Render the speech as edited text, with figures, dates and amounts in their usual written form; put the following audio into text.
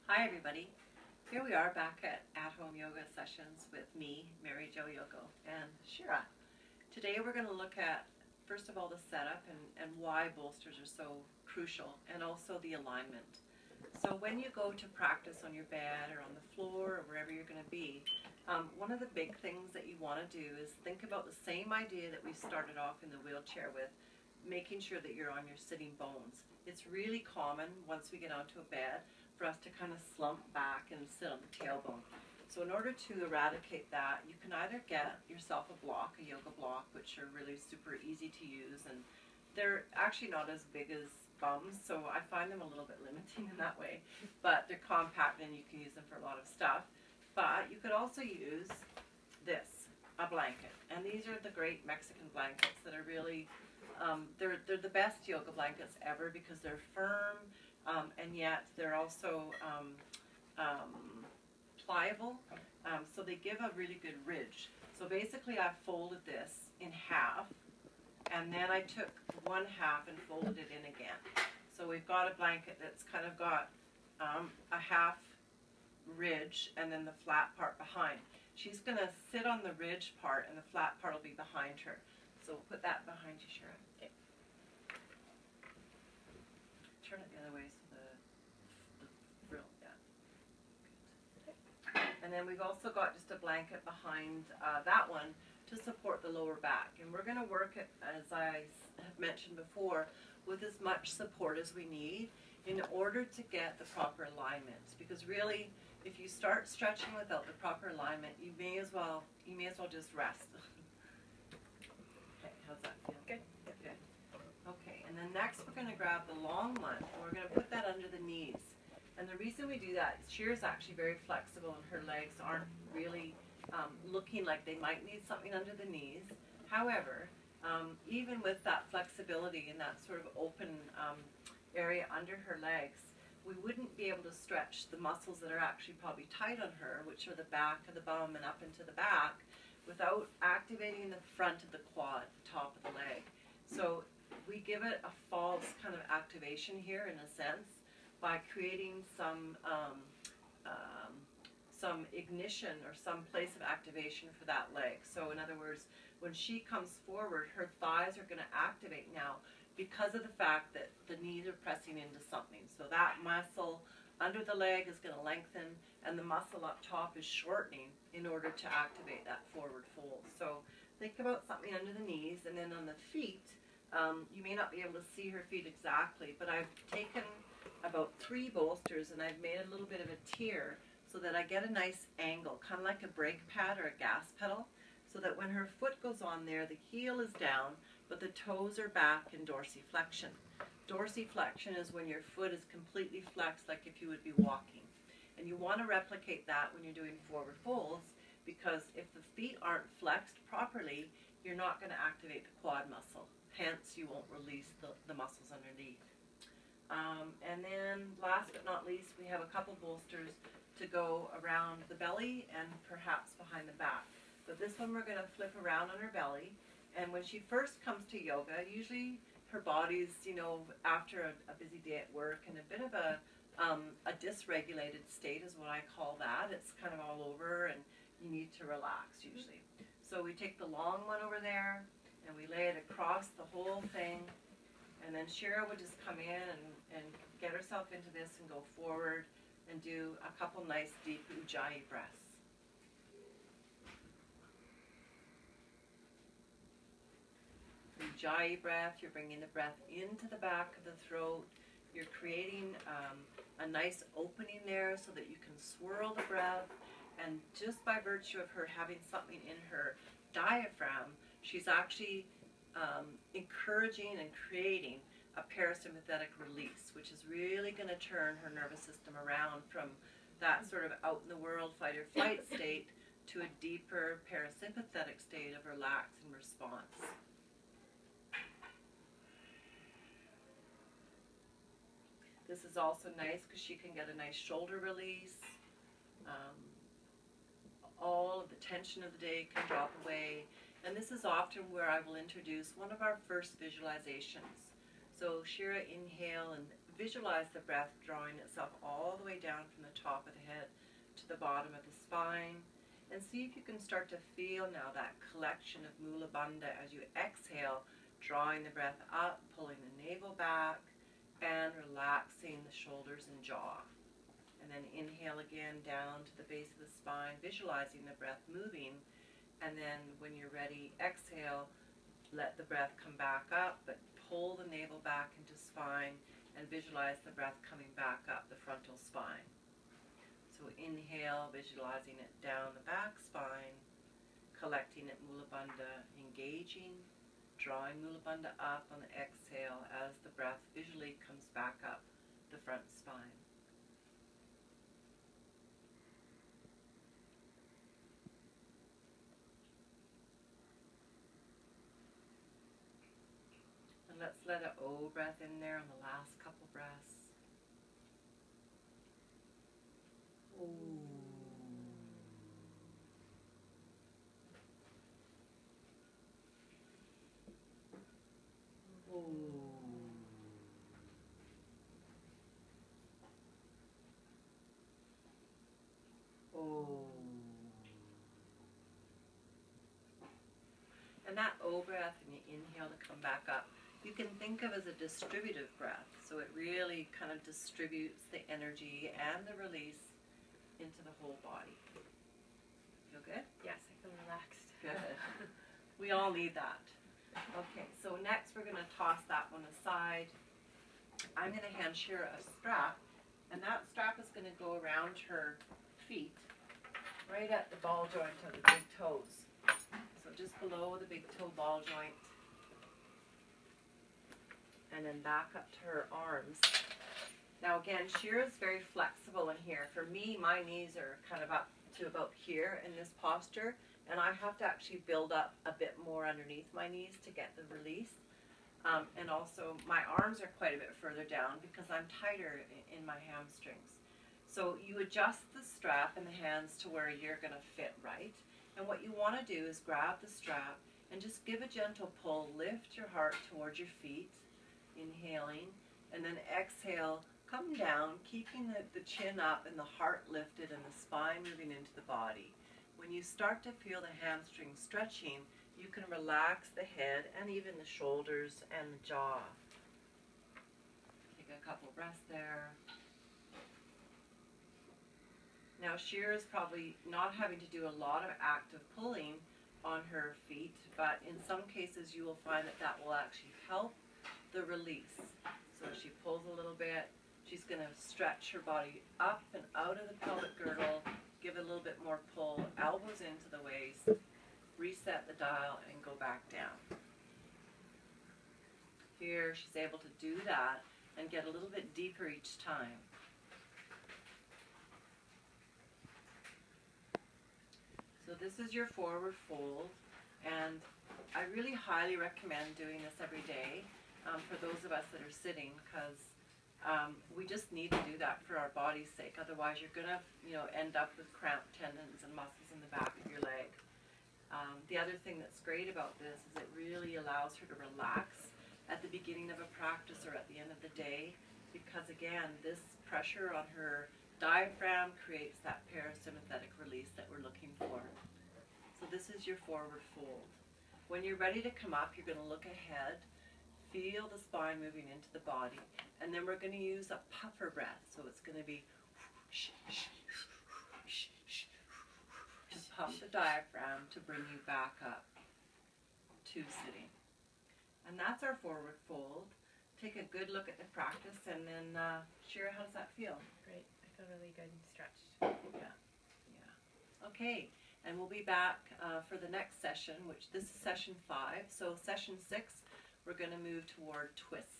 Hi everybody. Here we are back at home yoga sessions with me, Mary Jo Yoko, and Shira. Today we're going to look at, first of all, the setup and why bolsters are so crucial, and also the alignment. So when you go to practice on your bed or on the floor or wherever you're going to be, one of the big things that you want to do is think about the same idea that we started off in the wheelchair with, making sure that you're on your sitting bones. It's really common once we get onto a bed for us to kind of slump back and sit on the tailbone. So in order to eradicate that, you can either get yourself a block, a yoga block, which are really super easy to use, and they're actually not as big as bums, so I find them a little bit limiting in that way, but they're compact and you can use them for a lot of stuff. But you could also use this, a blanket, and these are the great Mexican blankets that are really, they're the best yoga blankets ever because they're firm, and yet they're also pliable, so they give a really good ridge. So basically I folded this in half, and then I took one half and folded it in again. So we've got a blanket that's kind of got a half ridge and then the flat part behind. She's going to sit on the ridge part and the flat part will be behind her. So we'll put that behind you, Sharon. Okay. Turn it the other way so the frill, yeah. Good. And then we've also got just a blanket behind that one to support the lower back. And we're going to work it, as I have mentioned before, with as much support as we need in order to get the proper alignment. Because really, if you start stretching without the proper alignment, you may as well just rest. Okay, how's that feel? Good. Good. Okay, and then next we're going to grab the long one, and we're going to put that under the knees. And the reason we do that is Shira's actually very flexible, and her legs aren't really looking like they might need something under the knees. However, even with that flexibility and that sort of open area under her legs, we wouldn't be able to stretch the muscles that are actually probably tight on her, which are the back of the bum and up into the back, without activating the front of the quad, the top of the leg. So we give it a false kind of activation here, in a sense, by creating some ignition or some place of activation for that leg. So in other words, when she comes forward, her thighs are going to activate now because of the fact that the knees are pressing into something. So that muscle under the leg is going to lengthen, and the muscle up top is shortening in order to activate that forward fold. So think about something under the knees, and then on the feet, you may not be able to see her feet exactly, but I've taken about 3 bolsters and I've made a little bit of a tier so that I get a nice angle, kind of like a brake pad or a gas pedal, so that when her foot goes on there, the heel is down, but the toes are back in dorsiflexion. Dorsiflexion is when your foot is completely flexed, like if you would be walking. And you want to replicate that when you're doing forward folds, because if the feet aren't flexed properly, you're not going to activate the quad muscle. Hence, you won't release the muscles underneath. And then last but not least, we have a couple bolsters to go around the belly and perhaps behind the back. But this one we're going to flip around on her belly. And when she first comes to yoga, usually her body's, after a busy day at work and a bit of a dysregulated state is what I call that. It's kind of all over and you need to relax usually. So we take the long one over there and we lay it across the whole thing. And then Shira would just come in and get herself into this and go forward and do a couple nice deep Ujjayi breaths. Ujjayi breath, you're bringing the breath into the back of the throat. You're creating a nice opening there so that you can swirl the breath. And just by virtue of her having something in her diaphragm, she's actually encouraging and creating a parasympathetic release, which is really going to turn her nervous system around from that sort of out in the world fight or flight state to a deeper parasympathetic state of relax and response. This is also nice because she can get a nice shoulder release. All of the tension of the day can drop away. And this is often where I will introduce one of our first visualizations. So Shira, inhale and visualize the breath drawing itself all the way down from the top of the head to the bottom of the spine. And see if you can start to feel now that collection of Mula Bandha as you exhale, drawing the breath up, pulling the navel back, and relaxing the shoulders and jaw. And then inhale again down to the base of the spine, visualizing the breath moving. And then when you're ready, exhale, let the breath come back up, but pull the navel back into spine and visualize the breath coming back up the frontal spine. So inhale, visualizing it down the back spine, collecting it Mula Bandha, engaging, drawing Mula Bandha up on the exhale as the breath visually comes back up the front spine. And let's let an O breath in there on the last couple breaths. Ooh. And that O breath, and you inhale to come back up, you can think of as a distributive breath. So it really kind of distributes the energy and the release into the whole body. Feel good? Yes, I feel relaxed. Good. We all need that. Okay, so next we're going to toss that one aside. I'm going to hand Shira a strap, and that strap is going to go around her feet, right at the ball joint of the big toes. So just below the big toe ball joint, and then back up to her arms. Now again, Shira's very flexible in here. For me, my knees are kind of up to about here in this posture, and I have to actually build up a bit more underneath my knees to get the release. And also my arms are quite a bit further down because I'm tighter in my hamstrings. So you adjust the strap in the hands to where you're going to fit right. And what you want to do is grab the strap and just give a gentle pull. Lift your heart towards your feet, inhaling, and then exhale, come down, keeping the chin up and the heart lifted and the spine moving into the body. When you start to feel the hamstrings stretching, you can relax the head and even the shoulders and the jaw. Take a couple breaths there. Now Shira's probably not having to do a lot of active pulling on her feet, but in some cases you will find that that will actually help the release. So she pulls a little bit, she's going to stretch her body up and out of the pelvic girdle, give it a little bit more pull, elbows into the waist, reset the dial and go back down. Here she's able to do that and get a little bit deeper each time. So this is your forward fold, and I really highly recommend doing this every day for those of us that are sitting, because we just need to do that for our body's sake. Otherwise you're going to end up with cramped tendons and muscles in the back of your leg. The other thing that's great about this is it really allows her to relax at the beginning of a practice or at the end of the day, because again, this pressure on her diaphragm creates that parasympathetic release that we're looking for. So this is your forward fold. When you're ready to come up, you're going to look ahead, feel the spine moving into the body, and then we're going to use a puffer breath. So it's going to be to pump the diaphragm to bring you back up to sitting. And that's our forward fold. Take a good look at the practice, and then Shira, how does that feel? Great. I feel really good and stretched. Yeah. Okay, and we'll be back for the next session, which this is session 5. So session 6, we're going to move toward twists.